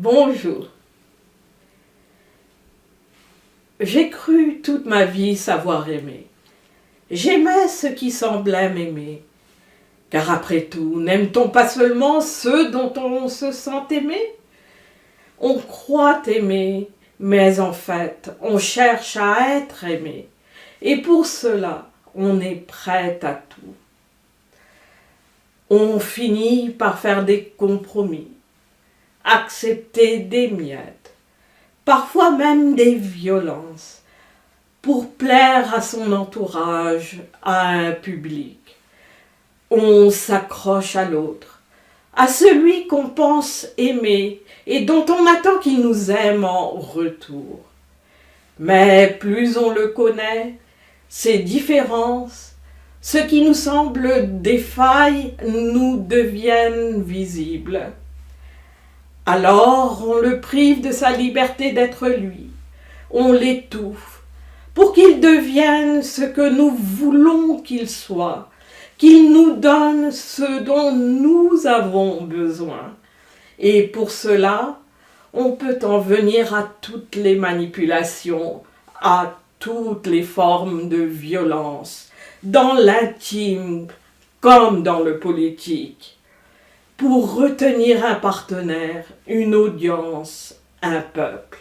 Bonjour. J'ai cru toute ma vie savoir aimer. J'aimais ce qui semblait m'aimer. Car après tout, n'aime-t-on pas seulement ceux dont on se sent aimé? On croit aimer, mais en fait, on cherche à être aimé. Et pour cela, on est prêt à tout. On finit par faire des compromis, accepter des miettes, parfois même des violences, pour plaire à son entourage, à un public. On s'accroche à l'autre, à celui qu'on pense aimer et dont on attend qu'il nous aime en retour. Mais plus on le connaît, ses différences, ce qui nous semble des failles nous deviennent visibles. Alors on le prive de sa liberté d'être lui, on l'étouffe pour qu'il devienne ce que nous voulons qu'il soit, qu'il nous donne ce dont nous avons besoin. Et pour cela, on peut en venir à toutes les manipulations, à toutes les formes de violence, dans l'intime comme dans le politique, pour retenir un partenaire, une audience, un peuple.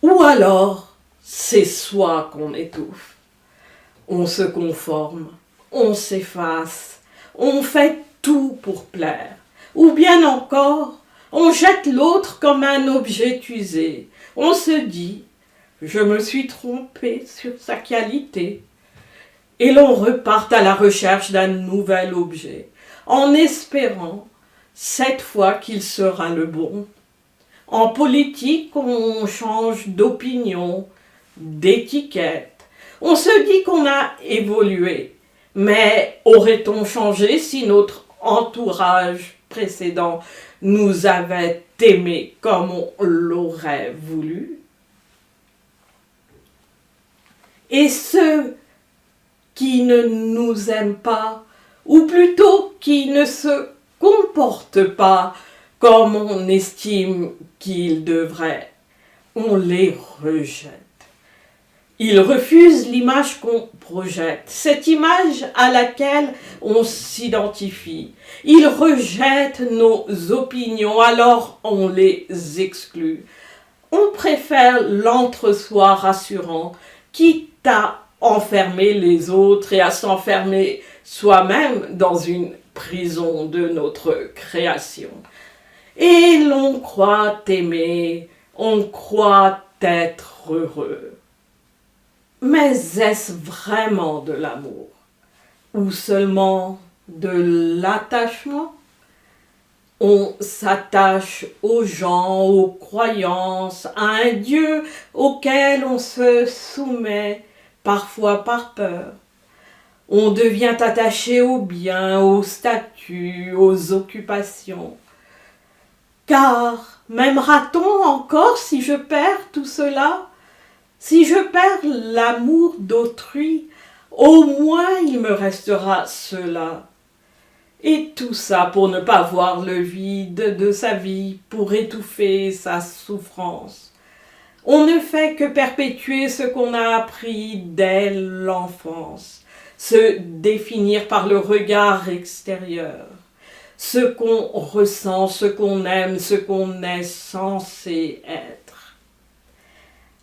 Ou alors, c'est soi qu'on étouffe. On se conforme, on s'efface, on fait tout pour plaire. Ou bien encore, on jette l'autre comme un objet usé. On se dit « je me suis trompé sur sa qualité ». Et l'on repart à la recherche d'un nouvel objet, en espérant cette fois qu'il sera le bon. En politique, on change d'opinion, d'étiquette. On se dit qu'on a évolué, mais aurait-on changé si notre entourage précédent nous avait aimés comme on l'aurait voulu? Et ceux qui ne nous aiment pas, ou plutôt qui ne se comportent pas comme on estime qu'ils devraient, on les rejette. Ils refusent l'image qu'on projette, cette image à laquelle on s'identifie. Ils rejettent nos opinions, alors on les exclut. On préfère l'entre-soi rassurant, quitte à enfermer les autres et à s'enfermer soi-même dans une prison de notre création. Et l'on croit aimer, on croit être heureux. Mais est-ce vraiment de l'amour? Ou seulement de l'attachement? On s'attache aux gens, aux croyances, à un Dieu auquel on se soumet, parfois par peur. On devient attaché aux biens, aux statuts, aux occupations. Car m'aimera-t-on encore si je perds tout cela? Si je perds l'amour d'autrui, au moins il me restera cela. Et tout ça pour ne pas voir le vide de sa vie, pour étouffer sa souffrance. On ne fait que perpétuer ce qu'on a appris dès l'enfance, se définir par le regard extérieur, ce qu'on ressent, ce qu'on aime, ce qu'on est censé être.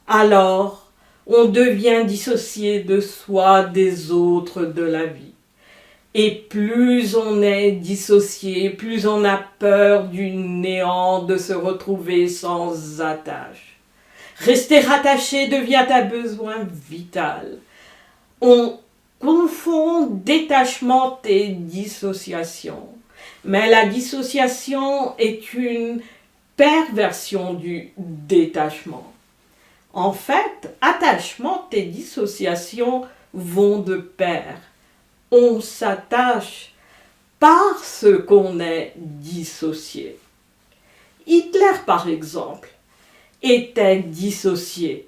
Alors, on devient dissocié de soi, des autres, de la vie. Et plus on est dissocié, plus on a peur du néant, de se retrouver sans attache. Rester rattaché devient un besoin vital. On confond détachement et dissociation. Mais la dissociation est une perversion du détachement. En fait, attachement et dissociation vont de pair. On s'attache parce qu'on est dissocié. Hitler, par exemple, était dissocié,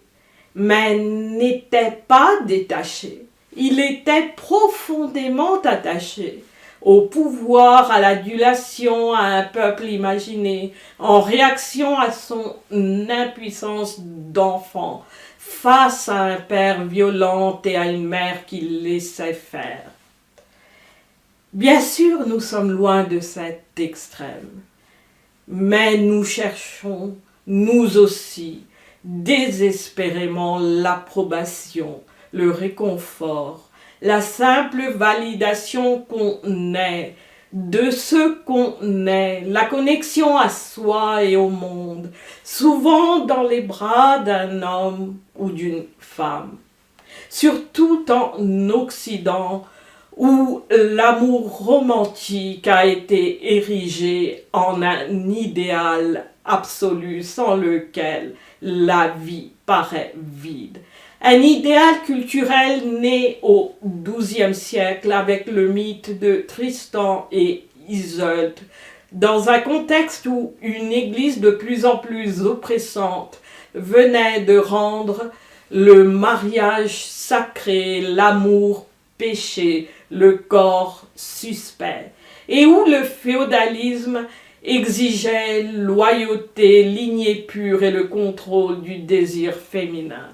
mais n'était pas détaché. Il était profondément attaché. au pouvoir, à l'adulation, à un peuple imaginé, en réaction à son impuissance d'enfant, face à un père violent et à une mère qui laissait faire. Bien sûr, nous sommes loin de cet extrême, mais nous cherchons, nous aussi, désespérément l'approbation, le réconfort, la simple validation qu'on est, de ce qu'on est, la connexion à soi et au monde, souvent dans les bras d'un homme ou d'une femme. Surtout en Occident, où l'amour romantique a été érigé en un idéal absolu sans lequel la vie paraît vide. Un idéal culturel né au XIIe siècle avec le mythe de Tristan et Isolde, dans un contexte où une église de plus en plus oppressante venait de rendre le mariage sacré, l'amour péché, le corps suspect, et où le féodalisme exigeait loyauté, lignée pure et le contrôle du désir féminin.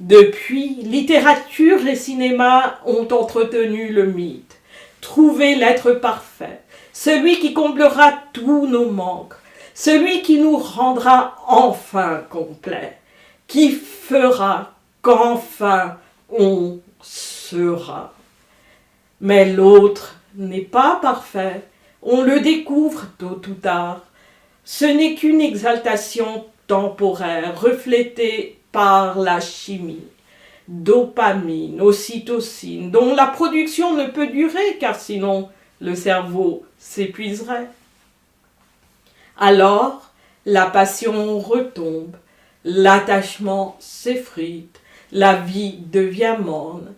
Depuis, littérature et cinéma ont entretenu le mythe, trouvé l'être parfait, celui qui comblera tous nos manques, celui qui nous rendra enfin complets, qui fera qu'enfin on sera. Mais l'autre n'est pas parfait, on le découvre tôt ou tard. Ce n'est qu'une exaltation temporaire reflétée par la chimie, dopamine, ocytocine, dont la production ne peut durer car sinon le cerveau s'épuiserait. Alors, la passion retombe, l'attachement s'effrite, la vie devient morne.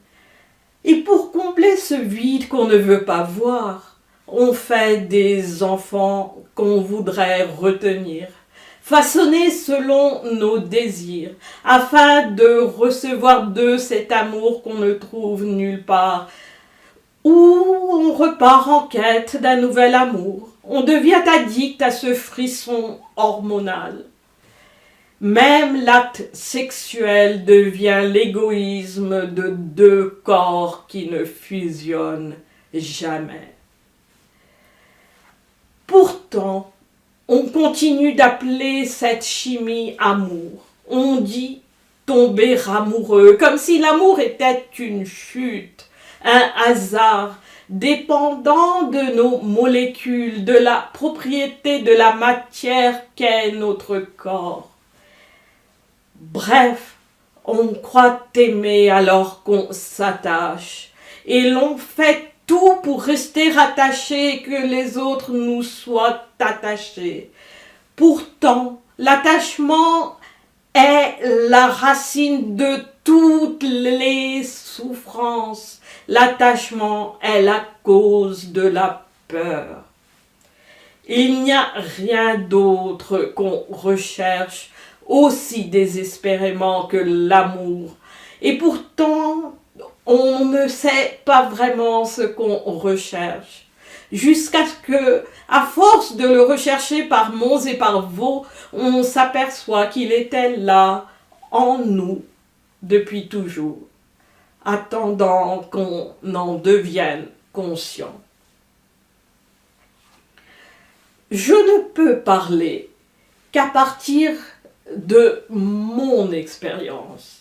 Et pour combler ce vide qu'on ne veut pas voir, on fait des enfants qu'on voudrait retenir, façonnés selon nos désirs, afin de recevoir d'eux cet amour qu'on ne trouve nulle part, ou on repart en quête d'un nouvel amour. On devient addict à ce frisson hormonal. Même l'acte sexuel devient l'égoïsme de deux corps qui ne fusionnent jamais. Pourtant, on continue d'appeler cette chimie amour. On dit tomber amoureux, comme si l'amour était une chute, un hasard, dépendant de nos molécules, de la propriété de la matière qu'est notre corps. Bref, on croit aimer alors qu'on s'attache, et l'on fait tout pour rester attaché et que les autres nous soient attachés. Pourtant, l'attachement est la racine de toutes les souffrances. L'attachement est la cause de la peur. Il n'y a rien d'autre qu'on recherche aussi désespérément que l'amour. Et pourtant, on ne sait pas vraiment ce qu'on recherche. Jusqu'à ce que, à force de le rechercher par monts et par vaux, on s'aperçoit qu'il était là, en nous, depuis toujours, attendant qu'on en devienne conscient. Je ne peux parler qu'à partir de mon expérience.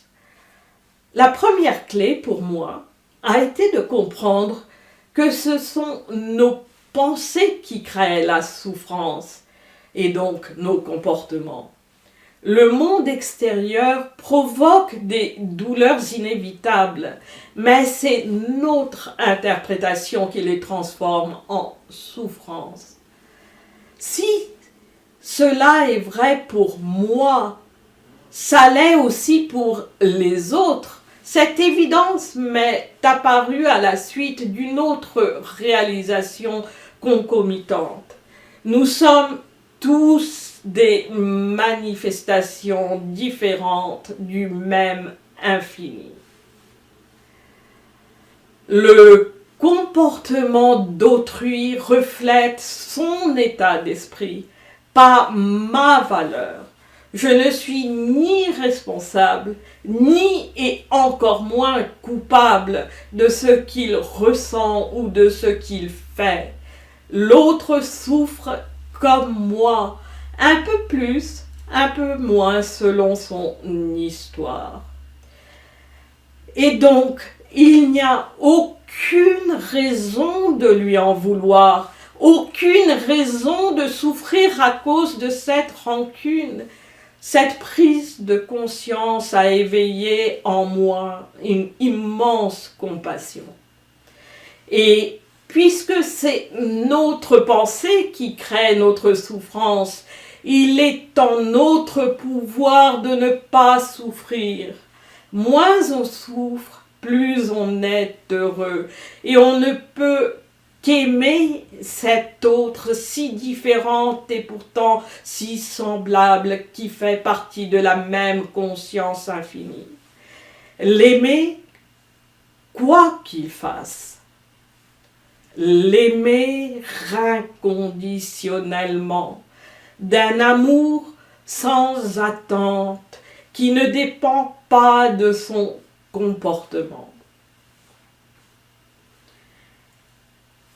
La première clé pour moi a été de comprendre que ce sont nos pensées qui créent la souffrance et donc nos comportements. Le monde extérieur provoque des douleurs inévitables, mais c'est notre interprétation qui les transforme en souffrance. Si cela est vrai pour moi, ça l'est aussi pour les autres. Cette évidence m'est apparue à la suite d'une autre réalisation concomitante. Nous sommes tous des manifestations différentes du même infini. Le comportement d'autrui reflète son état d'esprit, pas ma valeur. Je ne suis ni responsable, ni et encore moins coupable de ce qu'il ressent ou de ce qu'il fait. L'autre souffre comme moi, un peu plus, un peu moins selon son histoire. Et donc, il n'y a aucune raison de lui en vouloir, aucune raison de souffrir à cause de cette rancune. Cette prise de conscience a éveillé en moi une immense compassion. Et puisque c'est notre pensée qui crée notre souffrance, il est en notre pouvoir de ne pas souffrir. Moins on souffre, plus on est heureux. Et on ne peut qu'aimer cette autre si différente et pourtant si semblable qui fait partie de la même conscience infinie. L'aimer, quoi qu'il fasse. L'aimer inconditionnellement, d'un amour sans attente qui ne dépend pas de son comportement.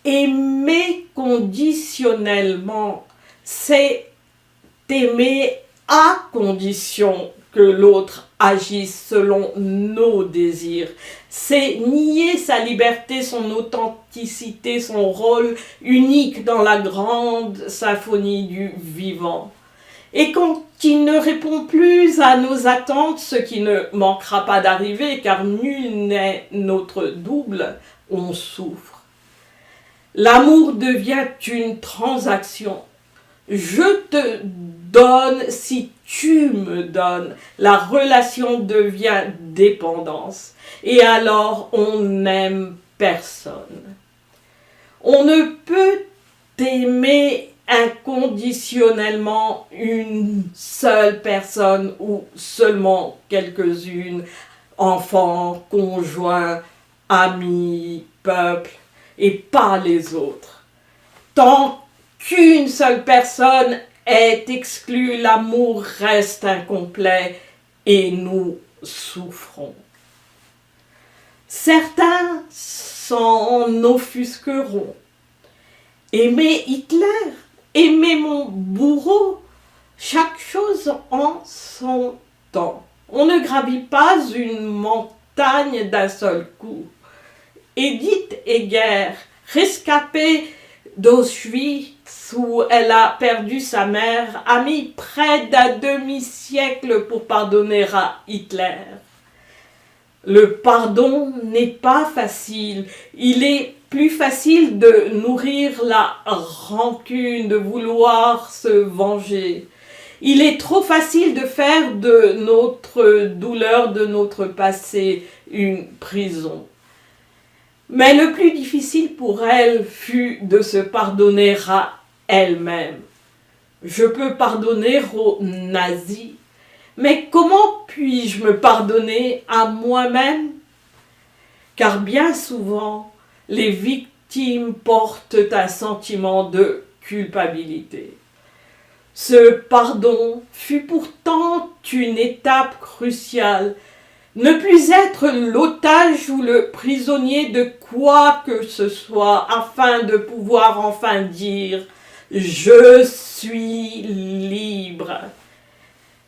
Aimer conditionnellement, c'est aimer à condition que l'autre agisse selon nos désirs. C'est nier sa liberté, son authenticité, son rôle unique dans la grande symphonie du vivant. Et quand il ne répond plus à nos attentes, ce qui ne manquera pas d'arriver car nul n'est notre double, on souffre. L'amour devient une transaction. Je te donne si tu me donnes. La relation devient dépendance. Et alors, on n'aime personne. On ne peut aimer inconditionnellement une seule personne ou seulement quelques-unes, enfants, conjoints, amis, peuple, et pas les autres. Tant qu'une seule personne est exclue, l'amour reste incomplet et nous souffrons. Certains s'en offusqueront. Aimer Hitler, aimer mon bourreau, chaque chose en son temps. On ne gravit pas une montagne d'un seul coup. Edith Eger, rescapée d'Auschwitz où elle a perdu sa mère, a mis près d'un demi-siècle pour pardonner à Hitler. Le pardon n'est pas facile. Il est plus facile de nourrir la rancune, de vouloir se venger. Il est trop facile de faire de notre douleur, de notre passé, une prison. Mais le plus difficile pour elle fut de se pardonner à elle-même. Je peux pardonner aux nazis, mais comment puis-je me pardonner à moi-même? Car bien souvent, les victimes portent un sentiment de culpabilité. Ce pardon fut pourtant une étape cruciale. Ne plus être l'otage ou le prisonnier de quoi que ce soit afin de pouvoir enfin dire « Je suis libre ».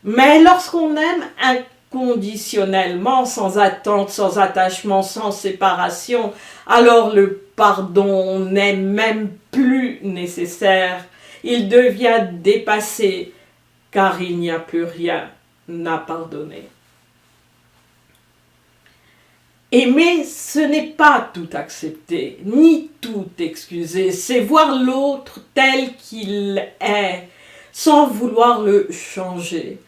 Mais lorsqu'on aime inconditionnellement, sans attente, sans attachement, sans séparation, alors le pardon n'est même plus nécessaire. Il devient dépassé car il n'y a plus rien à pardonner. Aimer, ce n'est pas tout accepter, ni tout excuser, c'est voir l'autre tel qu'il est, sans vouloir le changer.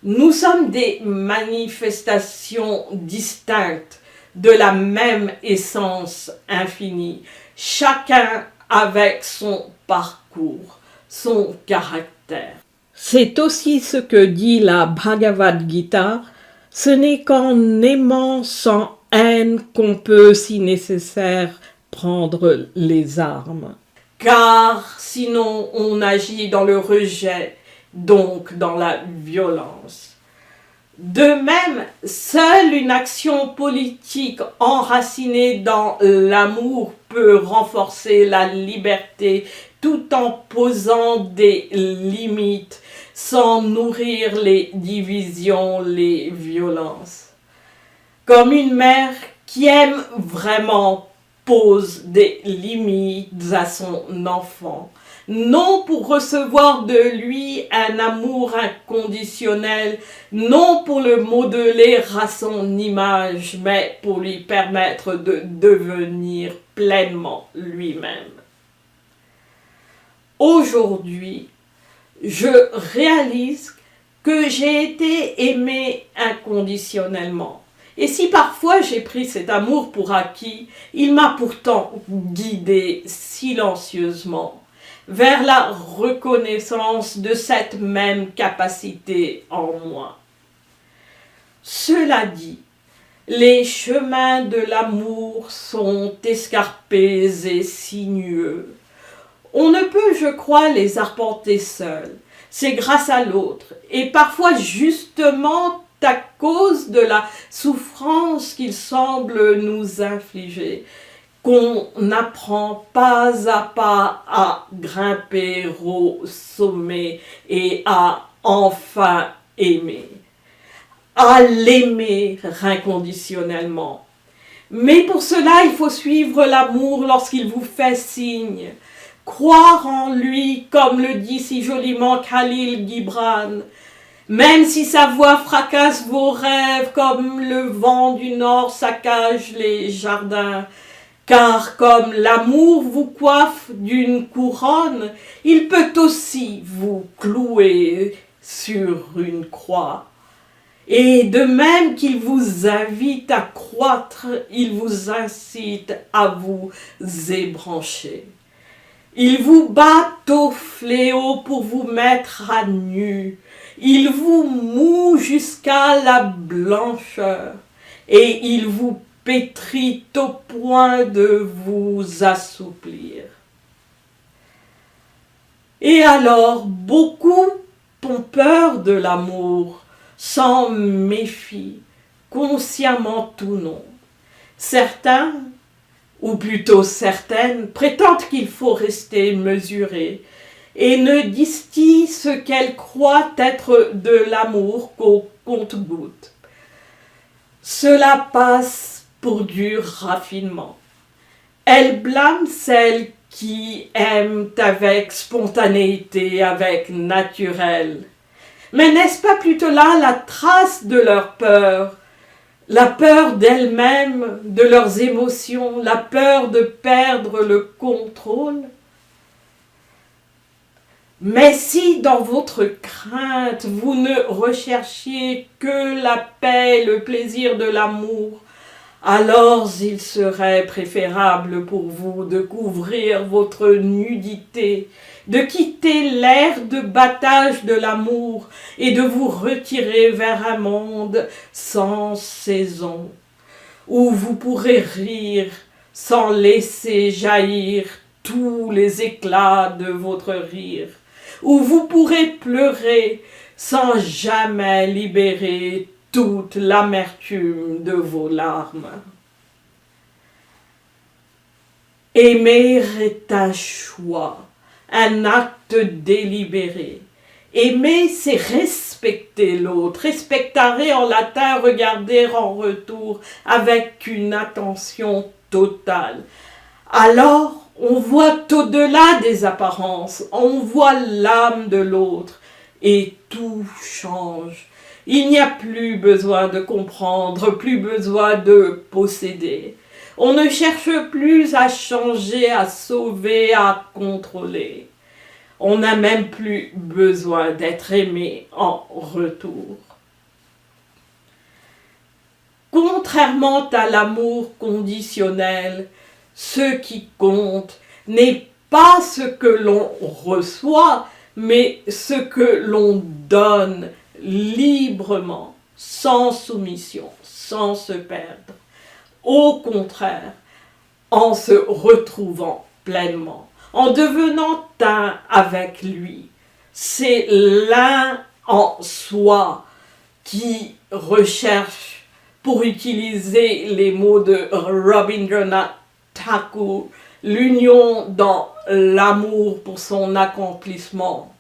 Nous sommes des manifestations distinctes de la même essence infinie, chacun avec son parcours, son caractère. C'est aussi ce que dit la Bhagavad Gita, ce n'est qu'en aimant sans haine qu'on peut, si nécessaire, prendre les armes. Car sinon on agit dans le rejet, donc dans la violence. De même, seule une action politique enracinée dans l'amour peut renforcer la liberté tout en posant des limites, sans nourrir les divisions, les violences. Comme une mère qui aime vraiment pose des limites à son enfant, non pour recevoir de lui un amour inconditionnel, non pour le modeler à son image, mais pour lui permettre de devenir pleinement lui-même. Aujourd'hui, je réalise que j'ai été aimée inconditionnellement. Et si parfois j'ai pris cet amour pour acquis, il m'a pourtant guidée silencieusement vers la reconnaissance de cette même capacité en moi. Cela dit, les chemins de l'amour sont escarpés et sinueux. On ne peut, je crois, les arpenter seul. C'est grâce à l'autre, et parfois justement à cause de la souffrance qu'il semble nous infliger, qu'on apprend pas à pas à grimper au sommet et à enfin aimer, à l'aimer inconditionnellement. Mais pour cela, il faut suivre l'amour lorsqu'il vous fait signe, croire en lui, comme le dit si joliment Khalil Gibran, même si sa voix fracasse vos rêves comme le vent du nord saccage les jardins, car comme l'amour vous coiffe d'une couronne, il peut aussi vous clouer sur une croix. Et de même qu'il vous invite à croître, il vous incite à vous ébrancher. Il vous bat au fléau pour vous mettre à nu. Il vous moue jusqu'à la blancheur et il vous pétrit au point de vous assouplir. Et alors, beaucoup ont peur de l'amour, s'en méfient, consciemment ou non. Certains, ou plutôt certaines, prétendent qu'il faut rester mesuré et ne distillent ce qu'elles croient être de l'amour qu'au compte-gouttes. Cela passe pour du raffinement. Elles blâment celles qui aiment avec spontanéité, avec naturel. Mais n'est-ce pas plutôt là la trace de leur peur? La peur d'elles-mêmes, de leurs émotions, la peur de perdre le contrôle. Mais si dans votre crainte, vous ne recherchiez que la paix, le plaisir de l'amour, alors il serait préférable pour vous de couvrir votre nudité, de quitter l'air de battage de l'amour et de vous retirer vers un monde sans saison, où vous pourrez rire sans laisser jaillir tous les éclats de votre rire, où vous pourrez pleurer sans jamais libérer toute l'amertume de vos larmes. Aimer est un choix, un acte délibéré. Aimer, c'est respecter l'autre, respectare en latin, regarder en retour avec une attention totale. Alors, on voit au-delà des apparences, on voit l'âme de l'autre et tout change. Il n'y a plus besoin de comprendre, plus besoin de posséder. On ne cherche plus à changer, à sauver, à contrôler. On n'a même plus besoin d'être aimé en retour. Contrairement à l'amour conditionnel, ce qui compte n'est pas ce que l'on reçoit, mais ce que l'on donne librement, sans soumission, sans se perdre. Au contraire, en se retrouvant pleinement, en devenant un avec lui. C'est l'un en soi qui recherche, pour utiliser les mots de Rabindranath Tagore, l'union dans l'amour pour son accomplissement.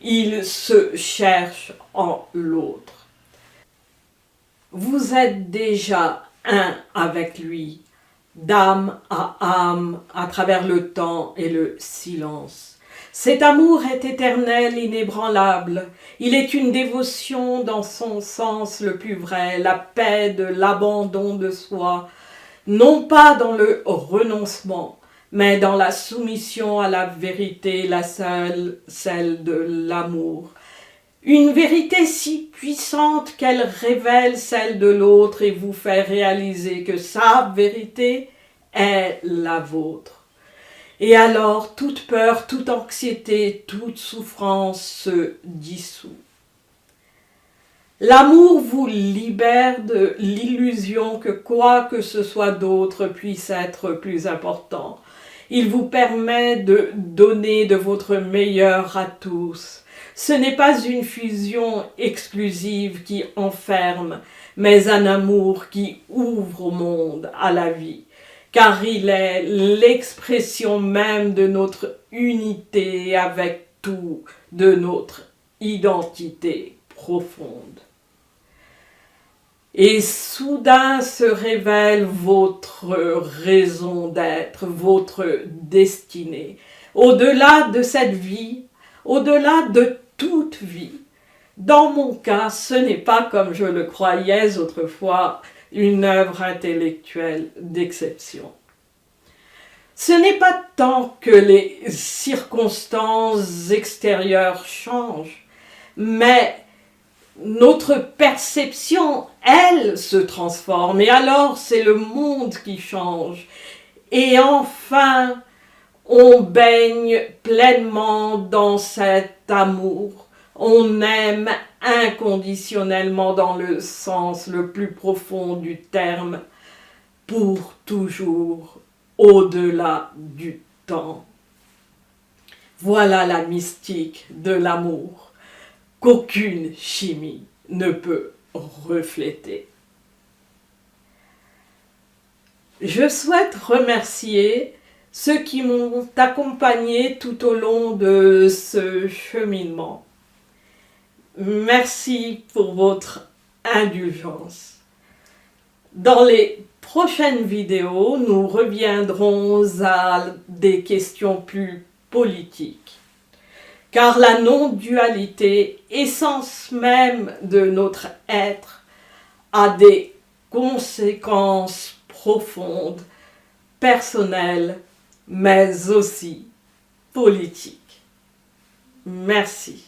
Il se cherche en l'autre. Vous êtes déjà un avec lui, d'âme à âme, à travers le temps et le silence. Cet amour est éternel, inébranlable. Il est une dévotion dans son sens le plus vrai, la paix de l'abandon de soi, non pas dans le renoncement, mais dans la soumission à la vérité, la seule, celle de l'amour. Une vérité si puissante qu'elle révèle celle de l'autre et vous fait réaliser que sa vérité est la vôtre. Et alors, toute peur, toute anxiété, toute souffrance se dissout. L'amour vous libère de l'illusion que quoi que ce soit d'autre puisse être plus important. Il vous permet de donner de votre meilleur à tous. Ce n'est pas une fusion exclusive qui enferme, mais un amour qui ouvre au monde, à la vie, car il est l'expression même de notre unité avec tout, de notre identité profonde. Et soudain se révèle votre raison d'être, votre destinée, au-delà de cette vie, au-delà de toute vie. Dans mon cas, ce n'est pas comme je le croyais autrefois, une œuvre intellectuelle d'exception. Ce n'est pas tant que les circonstances extérieures changent, mais notre perception, elle, se transforme, et alors c'est le monde qui change. Et enfin, on baigne pleinement dans cet amour. On aime inconditionnellement dans le sens le plus profond du terme, pour toujours, au-delà du temps. Voilà la mystique de l'amour, qu'aucune chimie ne peut refléter. Je souhaite remercier ceux qui m'ont accompagné tout au long de ce cheminement. Merci pour votre indulgence. Dans les prochaines vidéos, nous reviendrons à des questions plus politiques. Car la non-dualité, essence même de notre être, a des conséquences profondes, personnelles, mais aussi politiques. Merci.